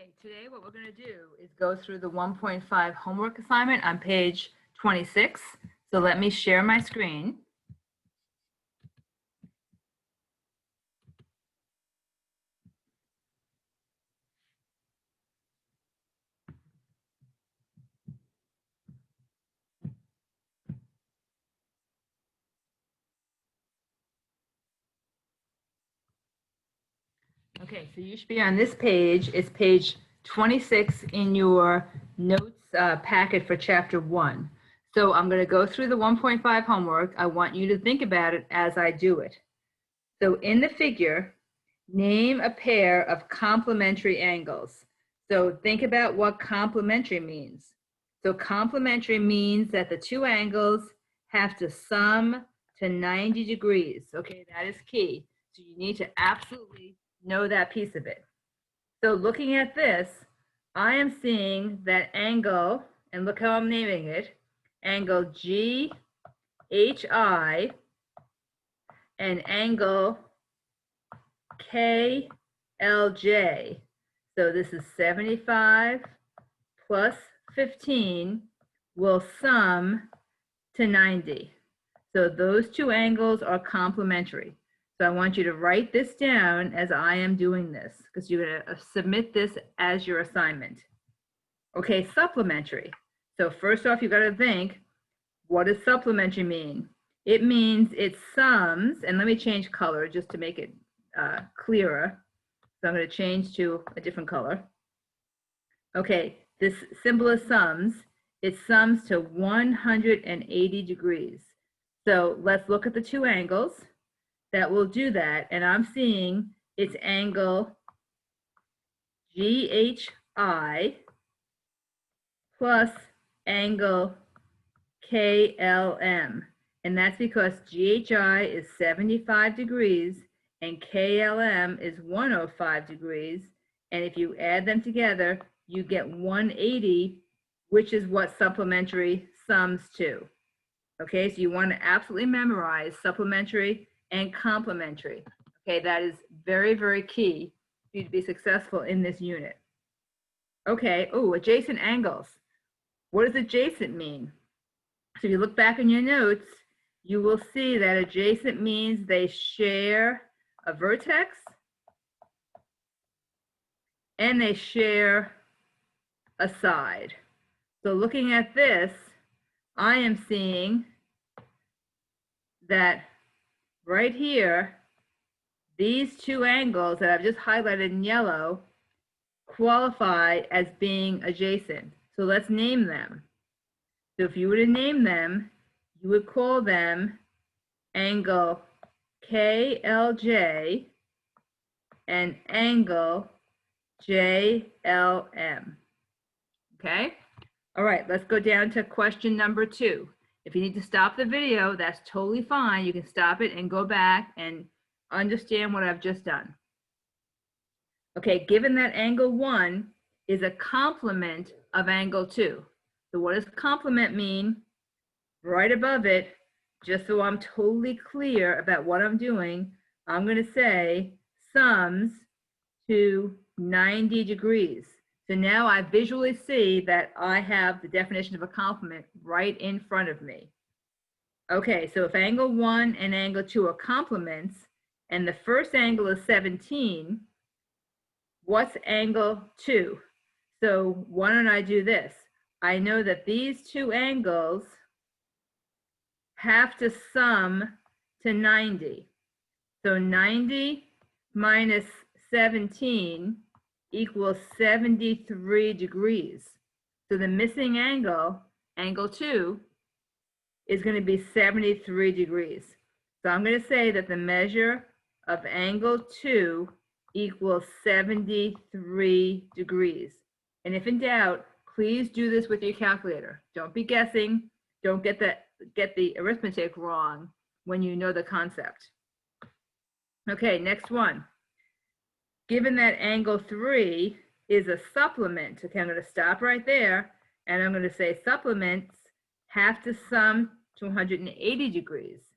Okay, today what we're going to do is go through the 1.5 homework assignment on page 26. So let me share my screen. Okay, so you should be on this page. It's page 26 in your notes packet for chapter 1. So I'm going to go through the 1.5 homework. I want you to think about it as I do it. So in the figure, name a pair of complementary angles. So think about what complementary means. So complementary means that the two angles have to sum to 90 degrees. Okay, that is key. So you need to absolutely know that piece of it. So looking at this, I am seeing that angle, and look how I'm naming it, angle GHI and angle KLJ. So this is 75 plus 15 will sum to 90. So those two angles are complementary. So I want you to write this down as I am doing this, because you're going to submit this as your assignment. Okay, supplementary. So first off, you've got to think, what does supplementary mean? It means it sums, and let me change color just to make it clearer. So I'm going to change to a different color. Okay, this symbol is sums. It sums to 180 degrees. So let's look at the two angles that will do that. And I'm seeing it's angle GHI plus angle KLM. And that's because GHI is 75 degrees and KLM is 105 degrees. And if you add them together, you get 180, which is what supplementary sums to. Okay, so you want to absolutely memorize supplementary and complementary. Okay, that is very, very key for you to be successful in this unit. Okay, oh, adjacent angles. What does adjacent mean? So if you look back in your notes, you will see that adjacent means they share a vertex and they share a side. So looking at this, I am seeing that right here, these two angles that I've just highlighted in yellow qualify as being adjacent. So let's name them. So if you were to name them, you would call them angle KLJ and angle JLM. Okay? All right, let's go down to question number 2. If you need to stop the video, that's totally fine. You can stop it and go back and understand what I've just done. Okay, given that angle 1 is a complement of angle 2. So what does complement mean? Right above it, just so I'm totally clear about what I'm doing, I'm going to say sums to 90 degrees. So now I visually see that I have the definition of a complement right in front of me. Okay, so if angle 1 and angle 2 are complements, and the first angle is 17, what's angle 2? So why don't I do this? I know that these two angles have to sum to 90. So 90 minus 17 equals 73 degrees. So the missing angle, angle 2, is going to be 73 degrees. So I'm going to say that the measure of angle 2 equals 73 degrees. And if in doubt, please do this with your calculator. Don't be guessing. Don't get the arithmetic wrong when you know the concept. Okay, next one. Given that angle 3 is a supplement, okay, I'm going to stop right there, and I'm going to say supplements have to sum to 180 degrees.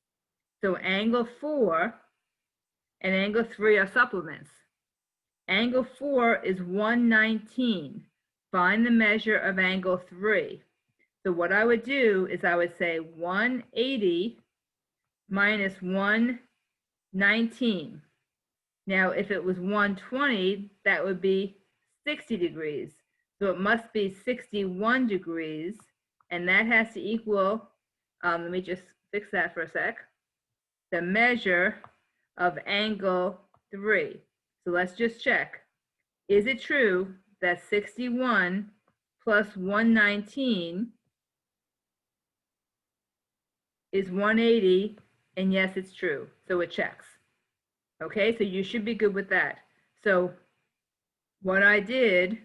So angle 4 and angle 3 are supplements. Angle 4 is 119. Find the measure of angle 3. So what I would do is I would say 180 minus 119. Now, if it was 120, that would be 60 degrees. So it must be 61 degrees, and that has to equal, let me just fix that for a sec, the measure of angle 3. So let's just check. Is it true that 61 plus 119 is 180? And yes, it's true. So it checks. Okay, so you should be good with that. So what I did,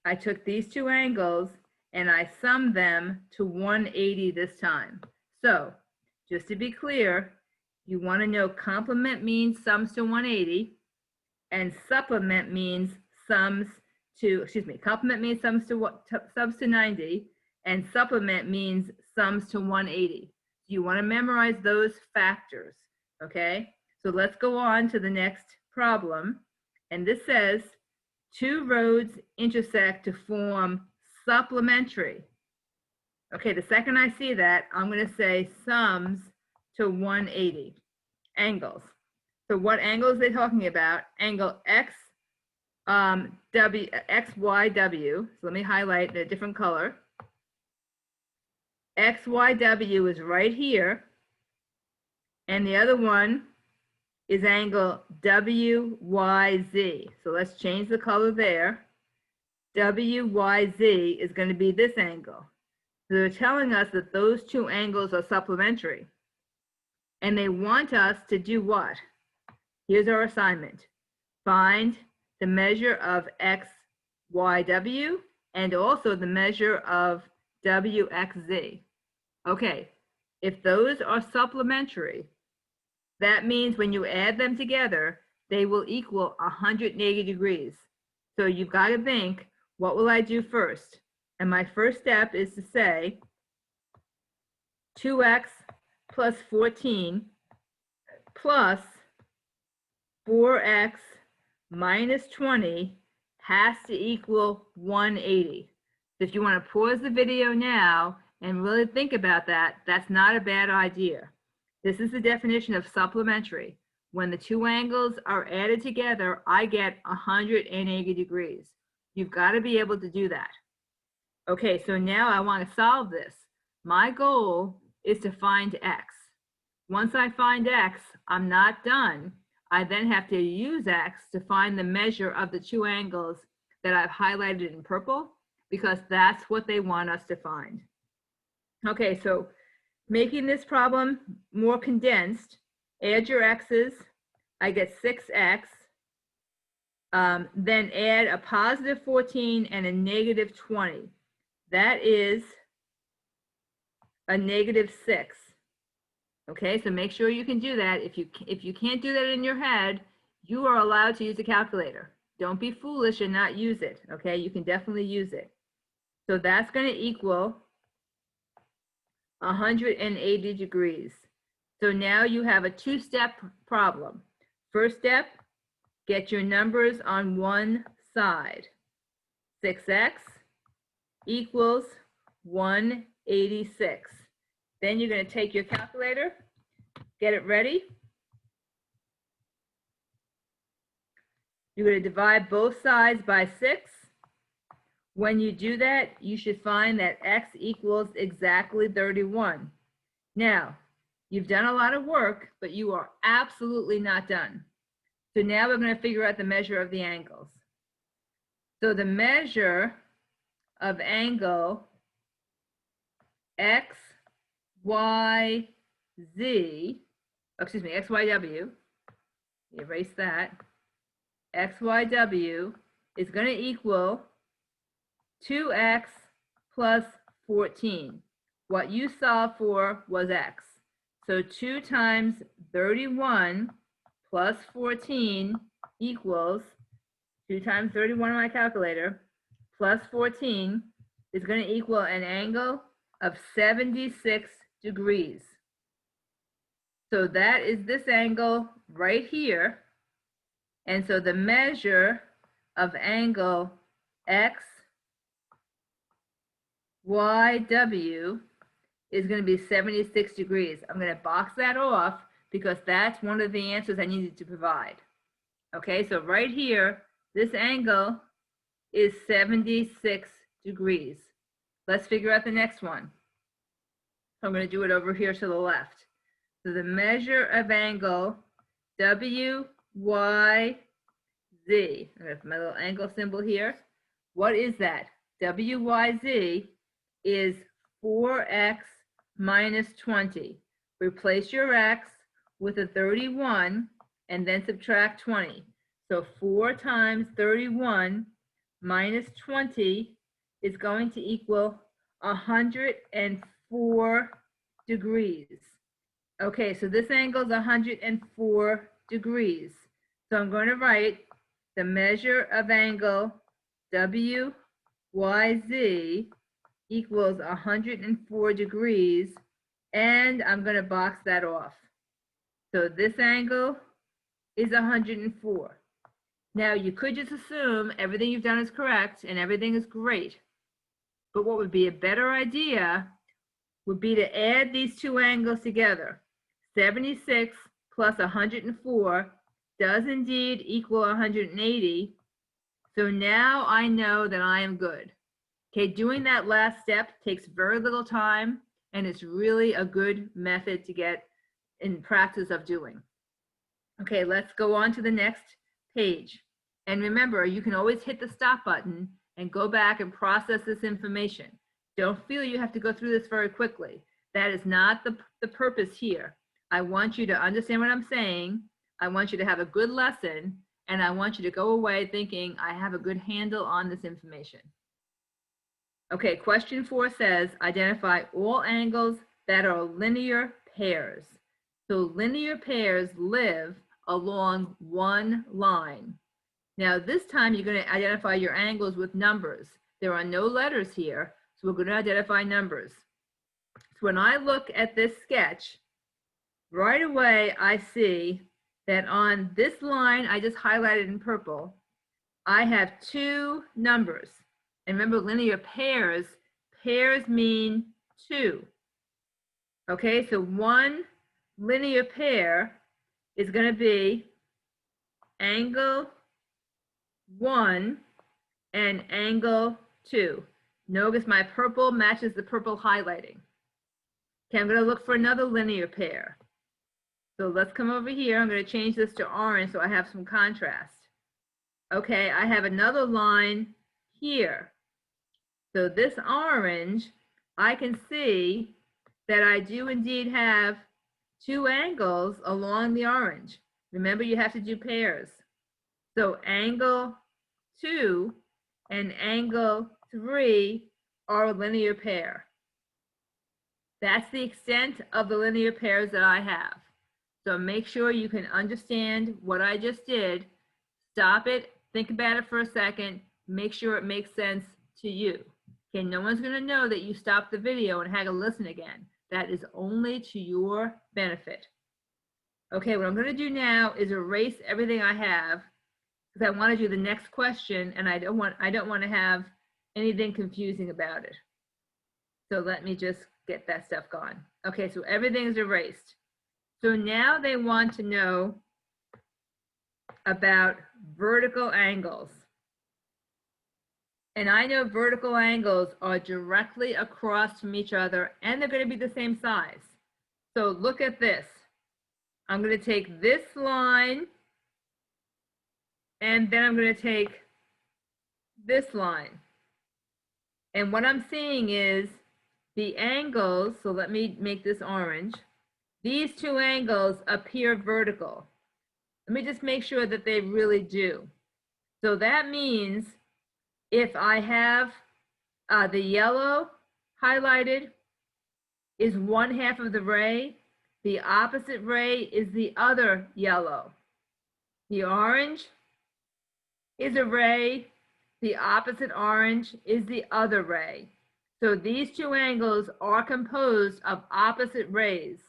I took these two angles and I summed them to 180 this time. So just to be clear, you want to know complement means sums to 180 and supplement means complement means sums to 90 and supplement means sums to 180. You want to memorize those factors, okay? So let's go on to the next problem. And this says, two roads intersect to form supplementary. Okay, the second I see that, I'm going to say sums to 180 angles. So what angle is they talking about? Angle X, XYW. So let me highlight a different color. XYW is right here. And the other one is angle WYZ. So let's change the color there. WYZ is going to be this angle. So they're telling us that those two angles are supplementary. And they want us to do what? Here's our assignment. Find the measure of XYW and also the measure of WXZ. Okay, if those are supplementary, that means when you add them together, they will equal 180 degrees. So you've got to think, what will I do first? And my first step is to say 2x plus 14 plus 4x minus 20 has to equal 180. So if you want to pause the video now and really think about that, that's not a bad idea. This is the definition of supplementary. When the two angles are added together, I get 180 degrees. You've got to be able to do that. Okay, so now I want to solve this. My goal is to find x. Once I find x, I'm not done. I then have to use x to find the measure of the two angles that I've highlighted in purple, because that's what they want us to find. Okay, so making this problem more condensed, add your x's. I get 6x. Then add a positive 14 and a negative 20. That is a negative 6. Okay, so make sure you can do that. If you can't do that in your head, you are allowed to use a calculator. Don't be foolish and not use it. Okay, you can definitely use it. So that's going to equal 180 degrees. So now you have a two-step problem. First step, get your numbers on one side. 6x equals 186. Then you're going to take your calculator, get it ready. You're going to divide both sides by 6. When you do that, you should find that x equals exactly 31. Now, you've done a lot of work, but you are absolutely not done. So now we're going to figure out the measure of the angles. So the measure of angle XYZ, XYW, erase that, XYW is going to equal 2x plus 14. What you solved for was x. So 2 times 31 plus 14 equals 2 times 31 on my calculator plus 14 is going to equal an angle of 76 degrees. So that is this angle right here. And so the measure of angle X, Y, W is going to be 76 degrees. I'm going to box that off because that's one of the answers I needed to provide. Okay, so right here, this angle is 76 degrees. Let's figure out the next one. I'm going to do it over here to the left. So the measure of angle WYZ, I'm going to put my little angle symbol here. What is that? WYZ is 4x minus 20. Replace your x with a 31 and then subtract 20. So 4 times 31 minus 20 is going to equal 104 degrees. Okay, so this angle is 104 degrees. So I'm going to write the measure of angle WYZ equals 104 degrees, and I'm going to box that off. So this angle is 104. Now, you could just assume everything you've done is correct and everything is great. But what would be a better idea would be to add these two angles together. 76 plus 104 does indeed equal 180. So now I know that I am good. Okay, doing that last step takes very little time, and it's really a good method to get in practice of doing. Okay, let's go on to the next page. And remember, you can always hit the stop button and go back and process this information. Don't feel you have to go through this very quickly. That is not the purpose here. I want you to understand what I'm saying. I want you to have a good lesson, and I want you to go away thinking, I have a good handle on this information. Okay, question 4 says, identify all angles that are linear pairs. So linear pairs live along one line. Now this time you're going to identify your angles with numbers. There are no letters here, so we're going to identify numbers. So when I look at this sketch, right away I see that on this line I just highlighted in purple, I have 2 numbers. And remember, linear pairs mean 2. Okay, so one linear pair is going to be angle 1 and angle 2. Notice my purple matches the purple highlighting. Okay, I'm going to look for another linear pair. So let's come over here. I'm going to change this to orange so I have some contrast. Okay, I have another line here. So this orange, I can see that I do indeed have 2 angles along the orange. Remember, you have to do pairs. So angle 2 and angle 3 are a linear pair. That's the extent of the linear pairs that I have. So make sure you can understand what I just did. Stop it, think about it for a second, make sure it makes sense to you. Okay, no one's going to know that you stopped the video and had to listen again. That is only to your benefit. Okay, what I'm going to do now is erase everything I have because I want to do the next question, and I don't want to have anything confusing about it. So let me just get that stuff gone. Okay, so everything is erased. So now they want to know about vertical angles. And I know vertical angles are directly across from each other, and they're going to be the same size. So look at this. I'm going to take this line, and then I'm going to take this line. And what I'm seeing is the angles, so let me make this orange. These 2 angles appear vertical. Let me just make sure that they really do. So that means if I have the yellow highlighted is 1/2 of the ray, the opposite ray is the other yellow. The orange is a ray, the opposite orange is the other ray. So these 2 angles are composed of opposite rays.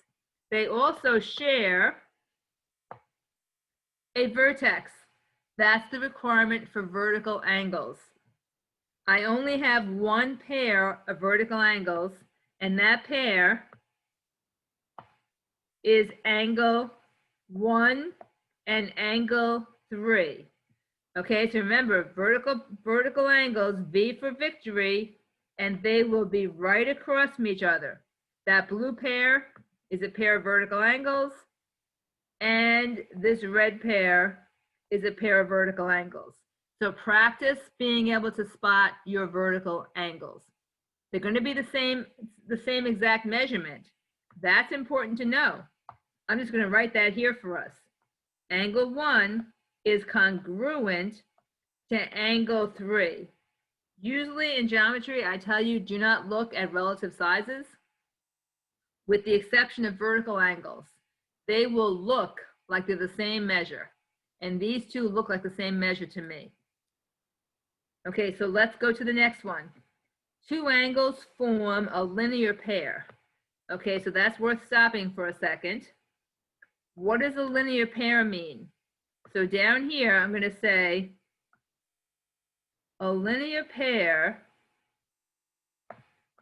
They also share a vertex. That's the requirement for vertical angles. I only have one pair of vertical angles, and that pair is angle 1 and angle 3. Okay, so remember, vertical angles, V for victory, and they will be right across from each other. That blue pair is a pair of vertical angles, and this red pair is a pair of vertical angles. So practice being able to spot your vertical angles. They're going to be the same exact measurement. That's important to know. I'm just going to write that here for us. Angle 1 is congruent to angle 3. Usually in geometry, I tell you, do not look at relative sizes, with the exception of vertical angles. They will look like they're the same measure. And these two look like the same measure to me. Okay, so let's go to the next one. Two angles form a linear pair. Okay, so that's worth stopping for a second. What does a linear pair mean? So down here, I'm going to say a linear pair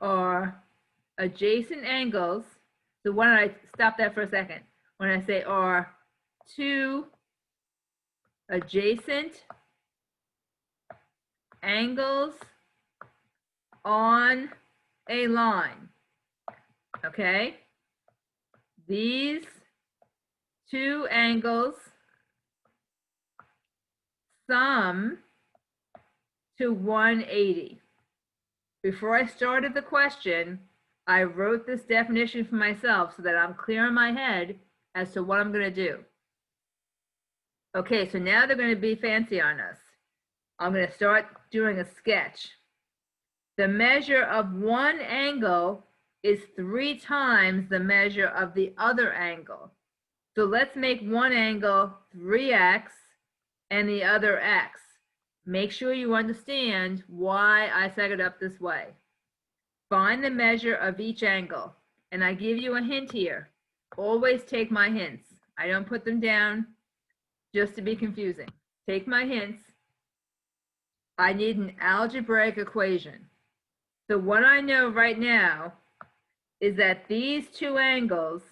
are adjacent angles. So why don't I stop that for a second? When I say are two adjacent angles on a line. Okay? These two angles sum to 180. Before I started the question, I wrote this definition for myself so that I'm clear in my head as to what I'm going to do. Okay, so now they're going to be fancy on us. I'm going to start doing a sketch. The measure of one angle is 3 times the measure of the other angle. So let's make one angle 3x and the other x. Make sure you understand why I set it up this way. Find the measure of each angle. And I give you a hint here. Always take my hints. I don't put them down just to be confusing. Take my hints. I need an algebraic equation. So what I know right now is that these two angles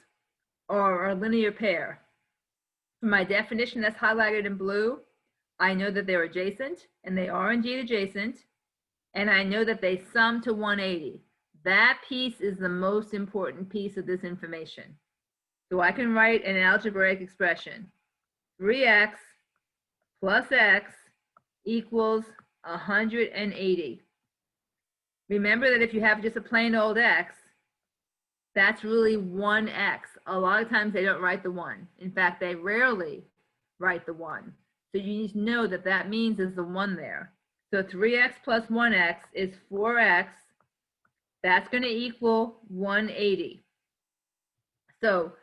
are a linear pair. For my definition that's highlighted in blue, I know that they're adjacent, and they are indeed adjacent, and I know that they sum to 180. That piece is the most important piece of this information. So I can write an algebraic expression. 3x plus x equals 180. Remember that if you have just a plain old x, that's really 1x. A lot of times they don't write the 1. In fact, they rarely write the 1. So you need to know that that means there's the 1 there. So 3x plus 1x is 4x. That's going to equal 180. So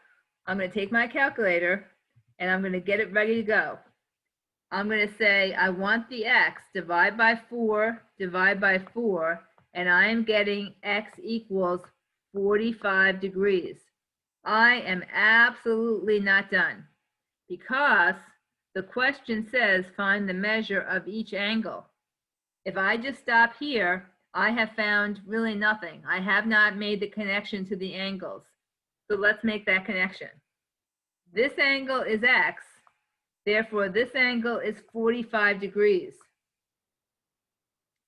I'm going to take my calculator and I'm going to get it ready to go. I'm going to say I want the x, divide by 4, and I am getting x equals 45 degrees. I am absolutely not done because the question says find the measure of each angle. If I just stop here, I have found really nothing. I have not made the connection to the angles. So let's make that connection. This angle is x, therefore this angle is 45 degrees.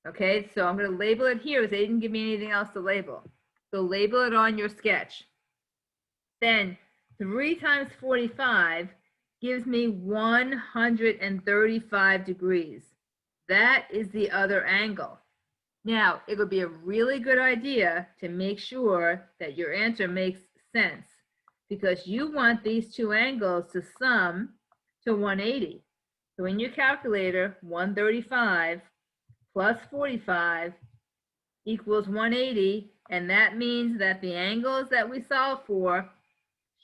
Okay, so I'm going to label it here because they didn't give me anything else to label. So label it on your sketch. Then 3 times 45 gives me 135 degrees. That is the other angle. Now, it would be a really good idea to make sure that your answer makes sense because you want these two angles to sum to 180. So in your calculator, 135 plus 45 equals 180, and that means that the angles that we solve for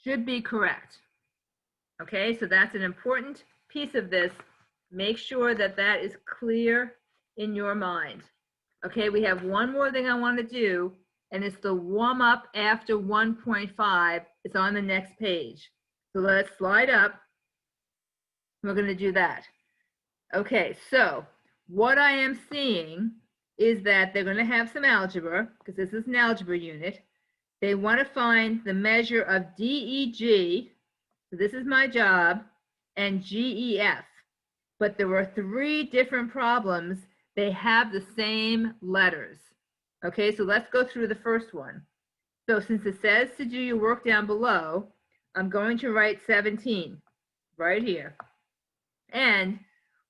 should be correct. Okay, so that's an important piece of this. Make sure that that is clear in your mind. Okay, we have one more thing I want to do, and it's the warm up after 1.5. It's on the next page. So let's slide up. We're going to do that. Okay, so what I am seeing is that they're going to have some algebra, because this is an algebra unit. They want to find the measure of DEG, so this is my job, and GEF. But there were 3 different problems. They have the same letters. Okay, so let's go through the first one. So since it says to do your work down below, I'm going to write 17 right here. And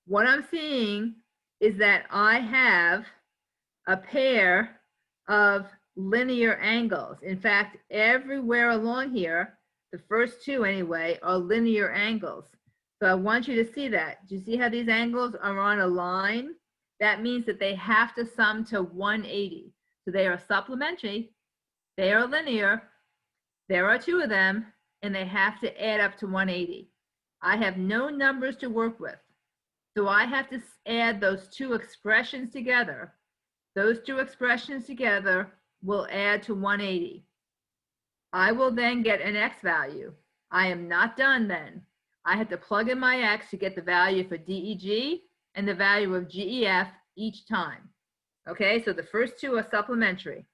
what I'm seeing is that I have a pair of linear angles. In fact, everywhere along here, the first 2 anyway, are linear angles. So I want you to see that. Do you see how these angles are on a line? That means that they have to sum to 180. So they are supplementary, they are linear, there are 2 of them, and they have to add up to 180. I have no numbers to work with. So I have to add those 2 expressions together. Those 2 expressions together will add to 180. I will then get an x value. I am not done then. I have to plug in my x to get the value for DEG and the value of GEF each time. Okay, so the first 2 are supplementary.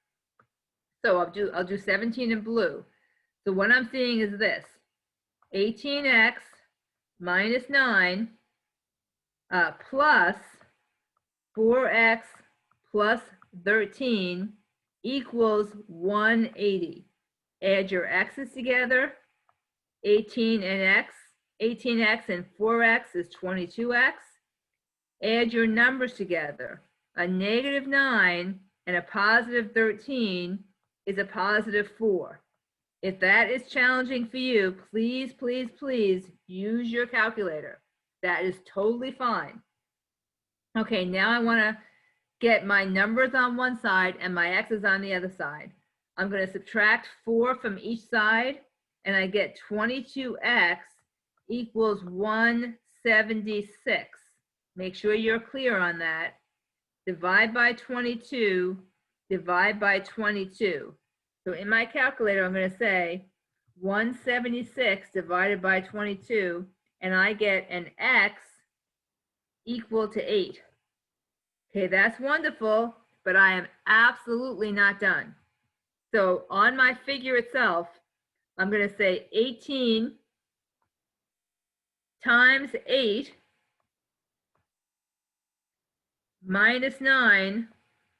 So I'll do 17 in blue. So what I'm seeing is this: 18x minus 9 plus 4x plus 13 equals 180. Add your x's together. 18x and 4x is 22x. Add your numbers together. A negative 9 and a positive 13 is a positive 4. If that is challenging for you, please, please, please use your calculator. That is totally fine. Okay, now I want to get my numbers on one side and my x's on the other side. I'm going to subtract 4 from each side, and I get 22x equals 176. Make sure you're clear on that. Divide by 22, divide by 22. So in my calculator, I'm going to say 176 divided by 22, and I get an x equal to 8. Okay, that's wonderful, but I am absolutely not done. So on my figure itself, I'm going to say 18 times 8 minus 9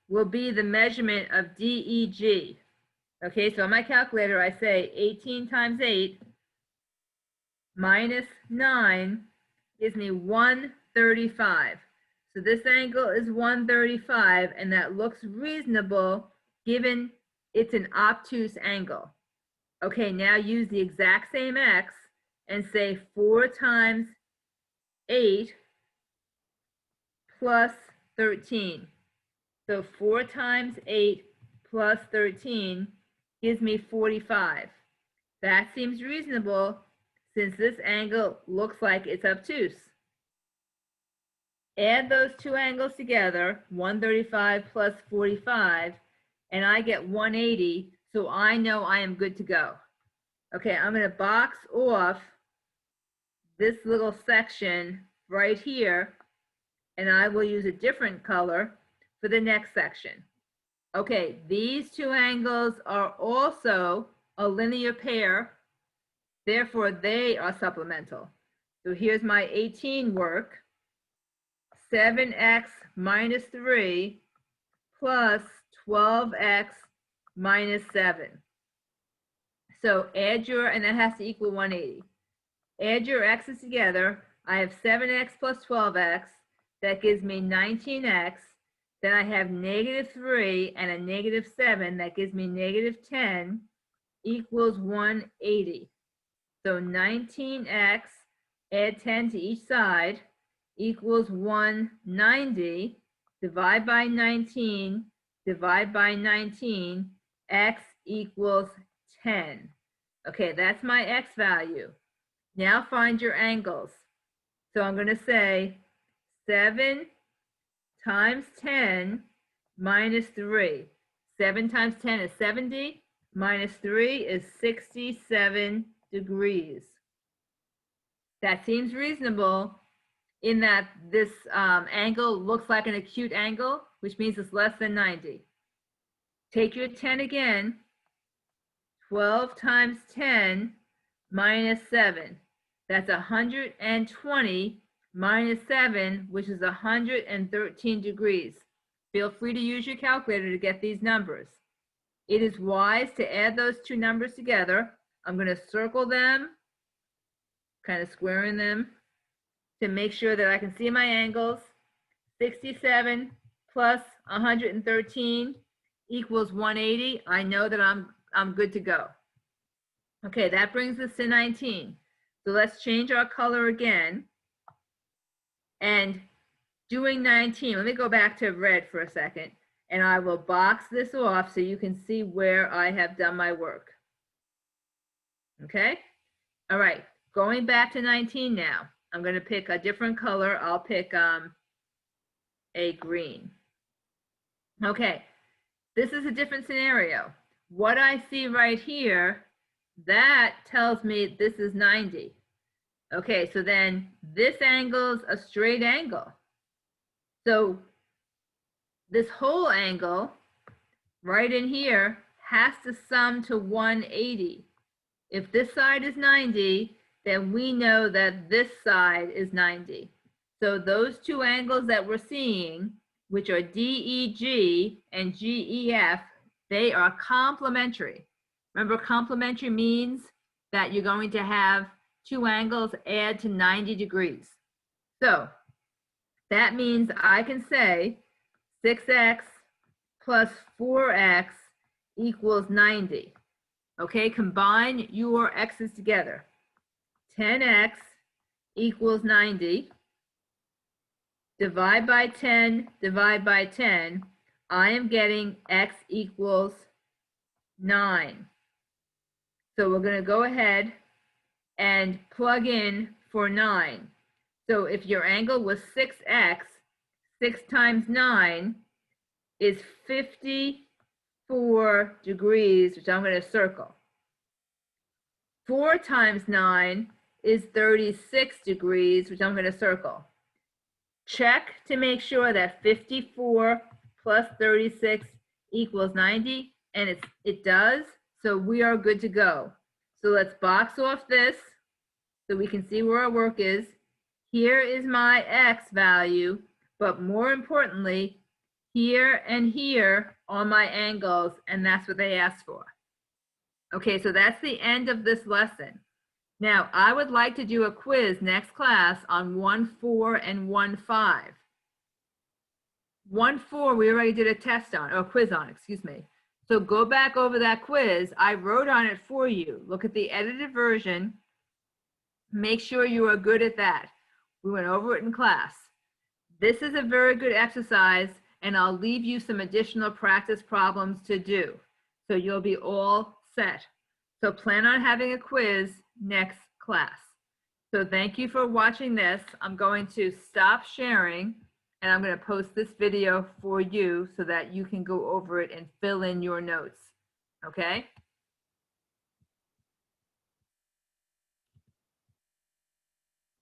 will be the measurement of DEG. Okay, so on my calculator, I say 18 times 8 minus 9 gives me 135. So this angle is 135, and that looks reasonable given it's an obtuse angle. Okay, now use the exact same x and say 4 times 8 plus 13. So 4 times 8 plus 13 gives me 45. That seems reasonable since this angle looks like it's obtuse. Add those 2 angles together, 135 plus 45, and I get 180, so I know I am good to go. Okay, I'm going to box off this little section right here, and I will use a different color for the next section. Okay, these 2 angles are also a linear pair, therefore they are supplemental. So here's my 18 work. 7x minus 3 plus 12x minus 7. So add your, and that has to equal 180. Add your x's together. I have 7x plus 12x. That gives me 19x. Then I have negative 3 and a negative 7. That gives me negative 10 equals 180. So 19x, add 10 to each side, equals 190. Divide by 19, divide by 19, x equals 10. Okay, that's my x value. Now find your angles. So I'm going to say 7 times 10 minus 3. 7 times 10 is 70, minus 3 is 67 degrees. That seems reasonable. in that this angle looks like an acute angle, which means it's less than 90. Take your 10 again. 12 times 10 minus 7. That's 120 minus 7, which is 113 degrees. Feel free to use your calculator to get these numbers. It is wise to add those two numbers together. I'm going to circle them, kind of squaring them, to make sure that I can see my angles. 67 plus 113 equals 180. I know that I'm good to go. Okay, that brings us to 19. So let's change our color again. And doing 19, let me go back to red for a second, and I will box this off so you can see where I have done my work. Okay? All right, going back to 19 now. I'm going to pick a different color. I'll pick a green. Okay, this is a different scenario. What I see right here, that tells me this is 90. Okay, so then this angle's a straight angle. So this whole angle right in here has to sum to 180. If this side is 90, then we know that this side is 90. So those two angles that we're seeing, which are DEG and GEF, they are complementary. Remember, complementary means that you're going to have two angles add to 90 degrees. So that means I can say 6x plus 4x equals 90. Okay, combine your x's together. 10x equals 90. Divide by 10, divide by 10. I am getting x equals 9. So we're going to go ahead and plug in for 9. So if your angle was 6x, 6 times 9 is 54 degrees, which I'm going to circle. 4 times 9 is 36 degrees, which I'm going to circle. Check to make sure that 54 plus 36 equals 90, and it does, so we are good to go. So let's box off this so we can see where our work is. Here is my x value, but more importantly, here and here are my angles, and that's what they asked for. Okay, so that's the end of this lesson. Now, I would like to do a quiz next class on 1.4 and 1.5. 1.4, we already did a test on, or a quiz on, excuse me. So go back over that quiz. I wrote on it for you. Look at the edited version. Make sure you are good at that. We went over it in class. This is a very good exercise, and I'll leave you some additional practice problems to do. So you'll be all set. So plan on having a quiz next class. So thank you for watching this. I'm going to stop sharing, and I'm going to post this video for you so that you can go over it and fill in your notes. Okay?